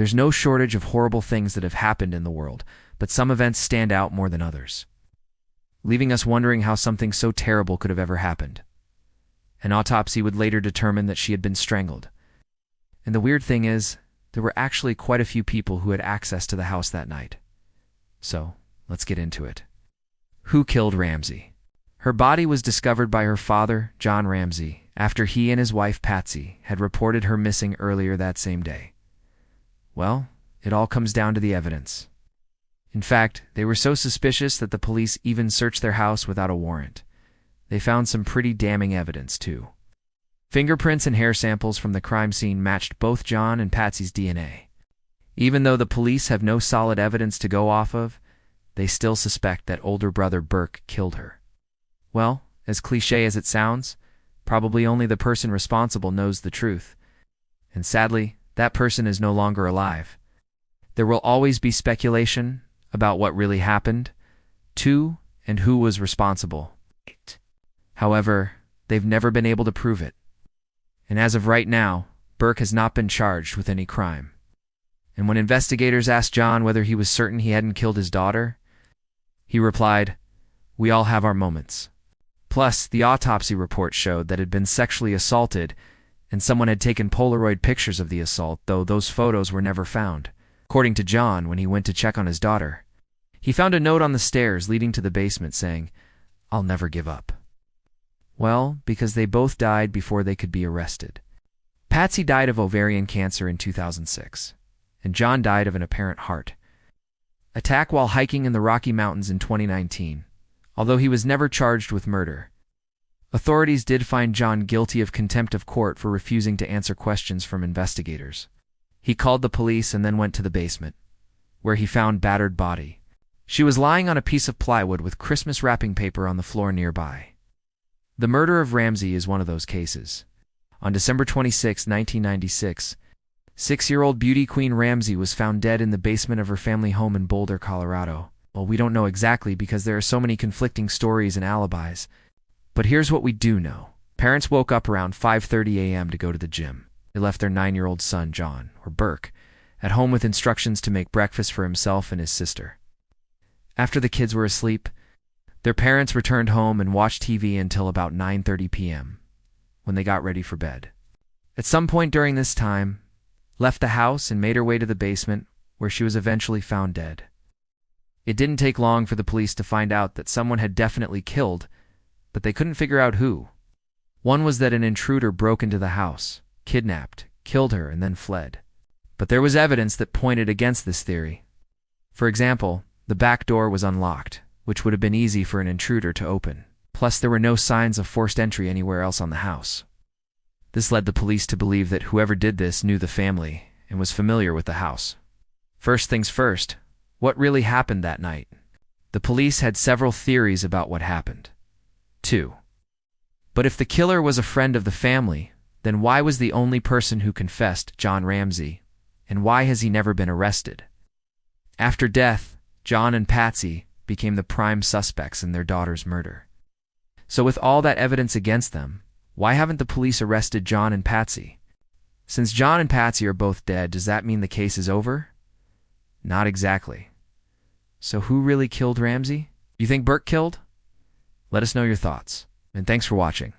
There's no shortage of horrible things that have happened in the world, but some events stand out more than others, leaving us wondering how something so terrible could have ever happened. An autopsy would later determine that she had been strangled. And the weird thing is, there were actually quite a few people who had access to the house that night. So, let's get into it. Who killed Ramsey? Her body was discovered by her father, John Ramsey, after he and his wife Patsy had reported her missing earlier that same day. Well, it all comes down to the evidence. In fact, they were so suspicious that the police even searched their house without a warrant. They found some pretty damning evidence, too. Fingerprints and hair samples from the crime scene matched both John and Patsy's DNA. Even though the police have no solid evidence to go off of, they still suspect that older brother Burke killed her. Well, as cliché as it sounds, probably only the person responsible knows the truth. And sadly, that person is no longer alive. There will always be speculation about what really happened, to and who was responsible. However, they've never been able to prove it. And as of right now, Burke has not been charged with any crime. And when investigators asked John whether he was certain he hadn't killed his daughter, he replied, "We all have our moments." Plus, the autopsy report showed that had been sexually assaulted, and someone had taken Polaroid pictures of the assault, though those photos were never found. According to John, when he went to check on his daughter, he found a note on the stairs leading to the basement saying, "I'll never give up." Well, because they both died before they could be arrested. Patsy died of ovarian cancer in 2006, and John died of an apparent heart attack while hiking in the Rocky Mountains in 2019. Although he was never charged with murder, authorities did find John guilty of contempt of court for refusing to answer questions from investigators. He called the police and then went to the basement, where he found battered body. She was lying on a piece of plywood with Christmas wrapping paper on the floor nearby. The murder of Ramsey is one of those cases. On December 26, 1996, 6-year-old beauty queen Ramsey was found dead in the basement of her family home in Boulder, Colorado. Well, we don't know exactly because there are so many conflicting stories and alibis. But here's what we do know. Parents woke up around 5:30 a.m. to go to the gym. They left their 9-year-old son, John, or Burke, at home with instructions to make breakfast for himself and his sister. After the kids were asleep, their parents returned home and watched TV until about 9:30 p.m., when they got ready for bed. At some point during this time, left the house and made her way to the basement, where she was eventually found dead. It didn't take long for the police to find out that someone had definitely killed, but they couldn't figure out who. One was that an intruder broke into the house, kidnapped, killed her, and then fled. But there was evidence that pointed against this theory. For example, the back door was unlocked, which would have been easy for an intruder to open. Plus, there were no signs of forced entry anywhere else on the house. This led the police to believe that whoever did this knew the family and was familiar with the house. First things first, what really happened that night? The police had several theories about what happened. 2. But if the killer was a friend of the family, then why was the only person who confessed John Ramsey, and why has he never been arrested? After death, John and Patsy became the prime suspects in their daughter's murder. So with all that evidence against them, why haven't the police arrested John and Patsy? Since John and Patsy are both dead, does that mean the case is over? Not exactly. So who really killed Ramsey? You think Burke killed? Let us know your thoughts. And thanks for watching.